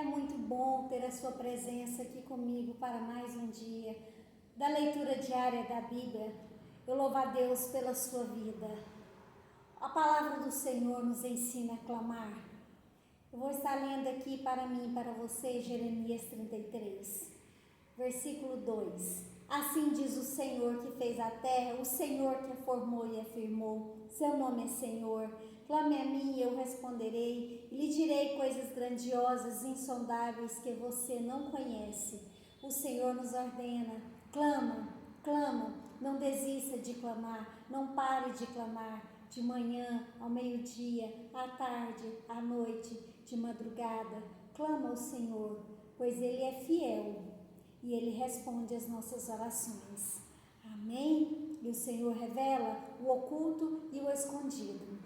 muito bom ter a sua presença aqui comigo para mais um dia da leitura diária da Bíblia. Eu louvo a Deus pela sua vida. A palavra do Senhor nos ensina a clamar. Eu vou estar lendo aqui para mim e para você Jeremias 33, versículo 2. Assim diz o Senhor que fez a terra, o Senhor que a formou e afirmou. Seu nome é Senhor. Clame a mim e eu responderei, e lhe direi coisas grandiosas e insondáveis que você não conhece. O Senhor nos ordena, clama, clama, não desista de clamar, não pare de clamar, de manhã, ao meio-dia, à tarde, à noite, de madrugada. Clama ao Senhor, pois Ele é fiel e Ele responde às nossas orações. Amém? E o Senhor revela o oculto e o escondido.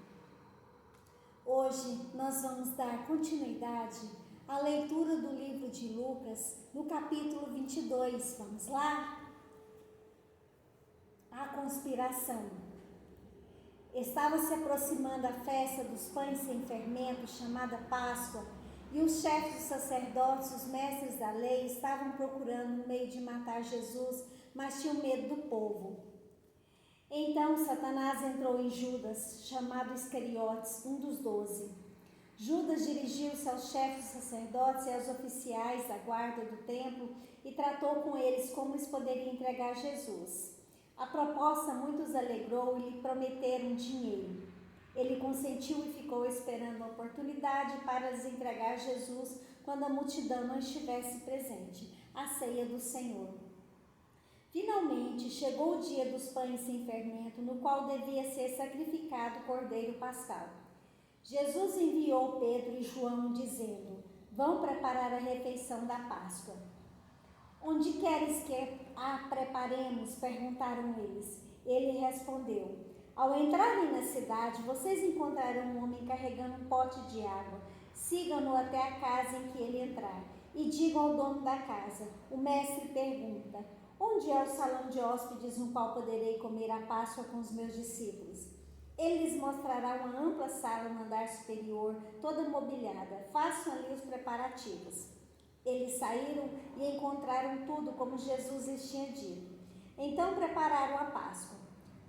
Hoje nós vamos dar continuidade à leitura do livro de Lucas, no capítulo 22. Vamos lá? A conspiração. Estava se aproximando a festa dos pães sem fermento, chamada Páscoa, e os chefes dos sacerdotes, os mestres da lei, estavam procurando um meio de matar Jesus, mas tinham medo do povo. Então Satanás entrou em Judas, chamado Iscariotes, um dos 12. Judas dirigiu-se aos chefes dos sacerdotes e aos oficiais da guarda do templo e tratou com eles como eles poderiam entregar Jesus. A proposta muitos alegrou e lhe prometeram dinheiro. Ele consentiu e ficou esperando a oportunidade para lhes entregar Jesus quando a multidão não estivesse presente, a ceia do Senhor. Finalmente, chegou o dia dos pães sem fermento, no qual devia ser sacrificado o cordeiro pascal. Jesus enviou Pedro e João, dizendo, vão preparar a refeição da Páscoa. Onde queres que a preparemos? Perguntaram eles. Ele respondeu, ao entrarem na cidade, vocês encontrarão um homem carregando um pote de água. Sigam-no até a casa em que ele entrar e digam ao dono da casa, o mestre pergunta, onde é o salão de hóspedes no qual poderei comer a Páscoa com os meus discípulos? Ele lhes mostrará uma ampla sala no andar superior, toda mobiliada. Façam ali os preparativos. Eles saíram e encontraram tudo como Jesus lhes tinha dito. Então prepararam a Páscoa.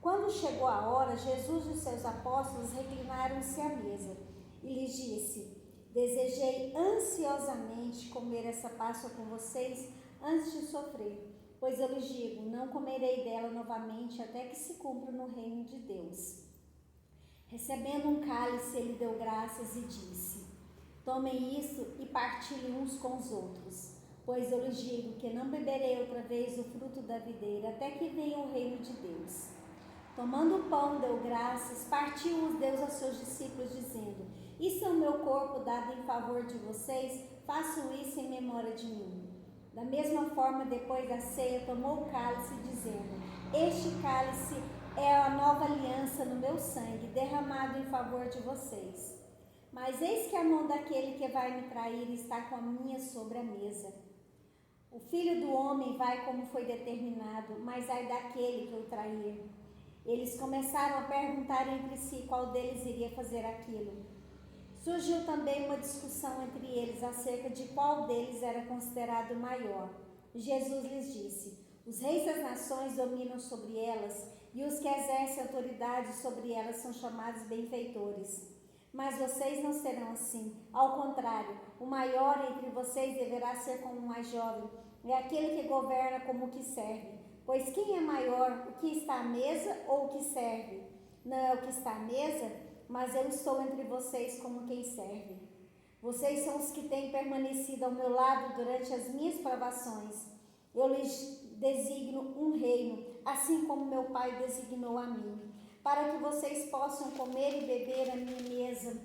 Quando chegou a hora, Jesus e os seus apóstolos reclinaram-se à mesa e lhes disse, desejei ansiosamente comer essa Páscoa com vocês antes de sofrer. Pois eu lhes digo, não comerei dela novamente até que se cumpra no reino de Deus. Recebendo um cálice, ele deu graças e disse, tomem isso e partilhem uns com os outros, pois eu lhes digo que não beberei outra vez o fruto da videira até que venha o reino de Deus. Tomando o pão, deu graças, partiu-os, deu aos seus discípulos, dizendo, isso é o meu corpo dado em favor de vocês, façam isso em memória de mim. Da mesma forma, depois da ceia, tomou o cálice, dizendo, este cálice é a nova aliança no meu sangue, derramado em favor de vocês. Mas eis que a mão daquele que vai me trair está com a minha sobre a mesa. O Filho do Homem vai como foi determinado, mas ai daquele que o trair. Eles começaram a perguntar entre si qual deles iria fazer aquilo. Surgiu também uma discussão entre eles acerca de qual deles era considerado maior. Jesus lhes disse, os reis das nações dominam sobre elas e os que exercem autoridade sobre elas são chamados benfeitores. Mas vocês não serão assim. Ao contrário, o maior entre vocês deverá ser como o mais jovem, é aquele que governa como o que serve. Pois quem é maior, o que está à mesa ou o que serve? Não é o que está à mesa, mas eu estou entre vocês como quem serve. Vocês são os que têm permanecido ao meu lado durante as minhas provações. Eu lhes designo um reino, assim como meu Pai designou a mim, para que vocês possam comer e beber a minha mesa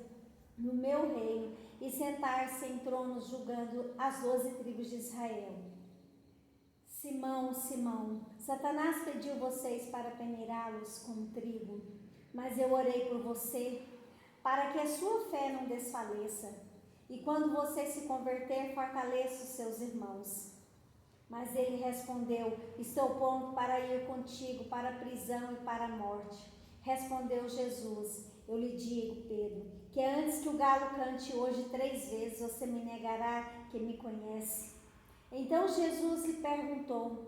no meu reino e sentar-se em tronos julgando as 12 tribos de Israel. Simão, Simão, Satanás pediu vocês para peneirá-los como trigo, mas eu orei por você, para que a sua fé não desfaleça, e quando você se converter, fortaleça os seus irmãos. Mas ele respondeu, estou pronto para ir contigo para a prisão e para a morte. Respondeu Jesus, eu lhe digo, Pedro, que que antes que o galo cante hoje 3 vezes, você me negará que me conhece. Então Jesus lhe perguntou: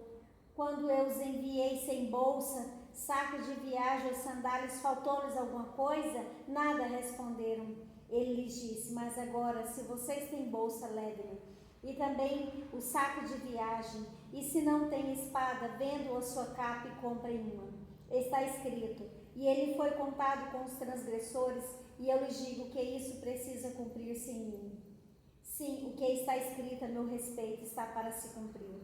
quando eu os enviei sem bolsa, saco de viagem ou sandálias, faltou-lhes alguma coisa? Nada, responderam. Ele lhes disse: mas agora, se vocês têm bolsa, levem-no, e também o saco de viagem. E se não tem espada, vendo a sua capa e comprem uma. Está escrito: e ele foi contado com os transgressores, e eu lhes digo que isso precisa cumprir-se em mim. Sim, o que está escrito a meu respeito está para se cumprir.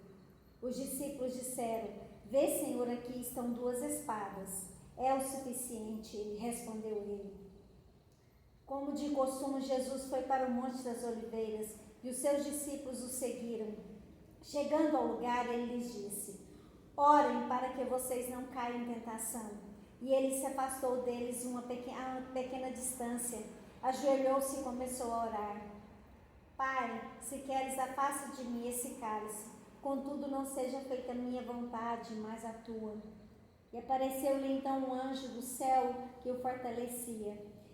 Os discípulos disseram: vê, Senhor, aqui estão 2 espadas. É o suficiente, respondeu ele. Como de costume, Jesus foi para o Monte das Oliveiras e os seus discípulos o seguiram. Chegando ao lugar, ele lhes disse: orem para que vocês não caiam em tentação. E ele se afastou deles a uma pequena distância, ajoelhou-se e começou a orar. Pai, se queres, afasta de mim esse cálice. Contudo, não seja feita a minha vontade, mas a tua. E apareceu-lhe então um anjo do céu que o fortalecia.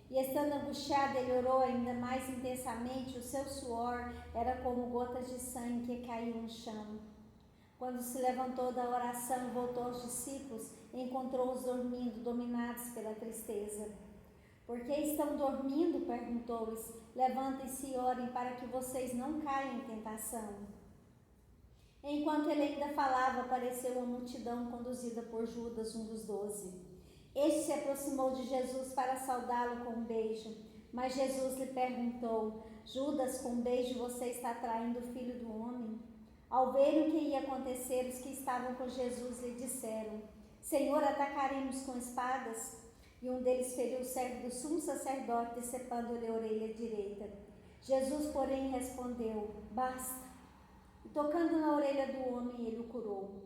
E estando angustiado, ele orou ainda mais intensamente. O seu suor era como gotas de sangue que caíam no chão. Quando se levantou da oração e voltou aos discípulos, encontrou-os dormindo, dominados pela tristeza. Por que estão dormindo? Perguntou-lhes. Levantem-se e orem para que vocês não caiam em tentação. Enquanto ele ainda falava, apareceu uma multidão conduzida por Judas, um dos 12. Este se aproximou de Jesus para saudá-lo com um beijo. Mas Jesus lhe perguntou: Judas, com um beijo você está traindo o Filho do Homem? Ao verem o que ia acontecer, os que estavam com Jesus lhe disseram: Senhor, atacaremos com espadas? E um deles feriu o servo do sumo sacerdote, decepando-lhe a orelha direita. Jesus, porém, respondeu: basta. E tocando na orelha do homem, ele o curou.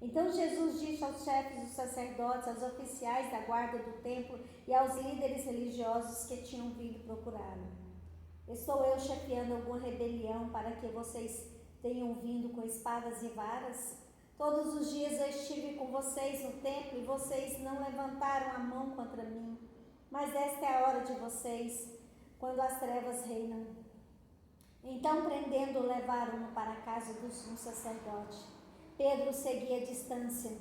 Então Jesus disse aos chefes dos sacerdotes, aos oficiais da guarda do templo e aos líderes religiosos que tinham vindo procurá-lo: estou eu chefiando alguma rebelião para que vocês tenham vindo com espadas e varas? Todos os dias eu estive com vocês no templo e vocês não levantaram a mão contra mim. Mas esta é a hora de vocês, quando as trevas reinam. Então, prendendo-o, levaram-no para a casa do sumo sacerdote. Pedro seguia à distância,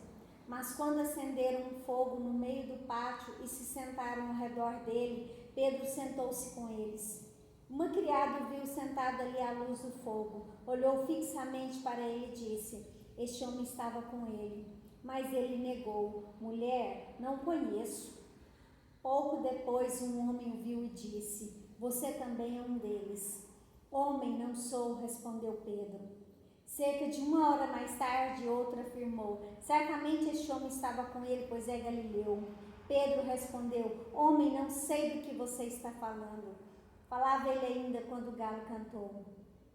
mas quando acenderam um fogo no meio do pátio e se sentaram ao redor dele, Pedro sentou-se com eles. Uma criada o viu sentado ali à luz do fogo, olhou fixamente para ele e disse: este homem estava com ele. Mas ele negou: mulher, não conheço. Pouco depois um homem o viu e disse: você também é um deles. Homem, não sou, respondeu Pedro. Cerca de 1 hora mais tarde, outro afirmou: certamente este homem estava com ele, pois é galileu. Pedro respondeu: homem, não sei do que você está falando. Falava ele ainda quando o galo cantou.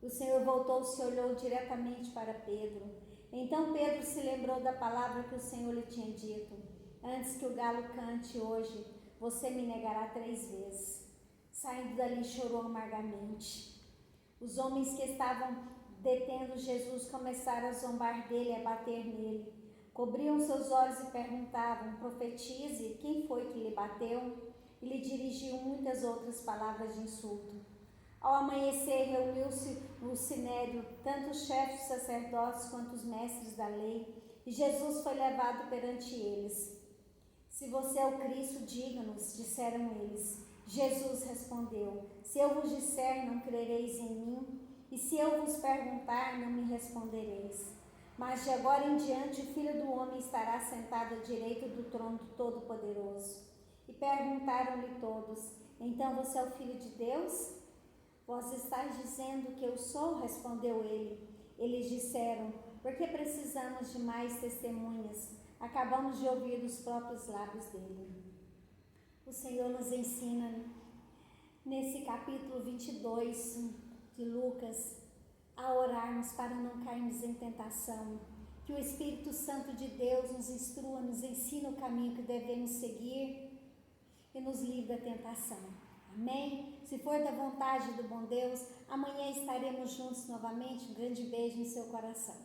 O Senhor voltou-se e olhou diretamente para Pedro. Então Pedro se lembrou da palavra que o Senhor lhe tinha dito: antes que o galo cante hoje, você me negará 3 vezes. Saindo dali, chorou amargamente. Os homens que estavam detendo Jesus começaram a zombar dele e a bater nele. Cobriam seus olhos e perguntavam: profetize, quem foi que lhe bateu? E lhe dirigiam muitas outras palavras de insulto. Ao amanhecer, reuniu-se no sinédrio tanto os chefes dos sacerdotes quanto os mestres da lei, e Jesus foi levado perante eles. Se você é o Cristo, diga-nos, disseram eles. Jesus respondeu: se eu vos disser, não crereis em mim, e se eu vos perguntar, não me respondereis. Mas de agora em diante o Filho do Homem estará sentado à direita do trono do Todo-Poderoso. E perguntaram-lhe todos: então você é o Filho de Deus? Vós estáis dizendo que eu sou, respondeu ele. Eles disseram: porque precisamos de mais testemunhas? Acabamos de ouvir dos próprios lábios dele. O Senhor nos ensina nesse capítulo 22 de Lucas a orarmos para não cairmos em tentação. Que o Espírito Santo de Deus nos instrua, nos ensina o caminho que devemos seguir e nos livre da tentação. Amém? Se for da vontade do bom Deus, amanhã estaremos juntos novamente. Um grande beijo no seu coração.